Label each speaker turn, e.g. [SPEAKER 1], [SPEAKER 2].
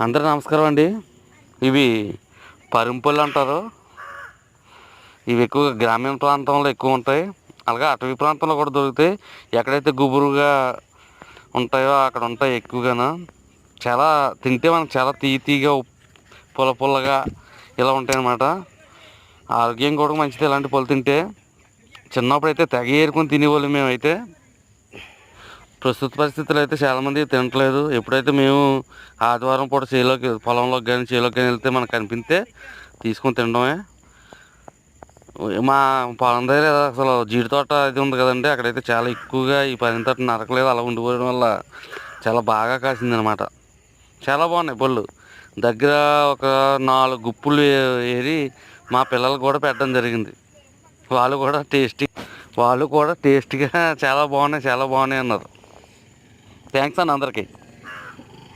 [SPEAKER 1] అందరూ నమస్కారం అండి. ఇవి పరింపళ్ళు అంటారు. ఇవి ఎక్కువగా గ్రామీణ ప్రాంతంలో ఎక్కువ ఉంటాయి. అలాగే అటవీ ప్రాంతంలో కూడా దొరుకుతాయి. ఎక్కడైతే గుబురుగా ఉంటాయో అక్కడ ఉంటాయి ఎక్కువగాను. చాలా తింటే మనకు చాలా తీయగా పుల్ల పుల్లగా ఇలా ఉంటాయి అన్నమాట. ఆరోగ్యం కూడా మంచిది ఇలాంటి పళ్ళు తింటే. చిన్నప్పుడు అయితే తెగ ఏరుకొని తినేవాళ్ళు మేమైతే. ప్రస్తుత పరిస్థితుల్లో అయితే చాలామంది తినట్లేదు. ఎప్పుడైతే మేము ఆదివారం పూట పొలంలోకి కానీ చేలోకి కానీ వెళ్తే మనకు కనిపిస్తే తీసుకొని తినడమే. మా పొలం దగ్గర అసలు జీడి తోట అది ఉంది కదండి, అక్కడైతే చాలా ఎక్కువగా ఈ పని తోట నరకలేదు, అలా ఉండిపోవడం వల్ల చాలా బాగా కాసిందనమాట. చాలా బాగున్నాయి పళ్ళు. దగ్గర ఒక 4 గుప్పులు ఏరి మా పిల్లలకు కూడా పెట్టడం జరిగింది. వాళ్ళు కూడా టేస్టీగా చాలా బాగున్నాయి అన్నారు. థ్యాంక్స్ అండి అందరికీ.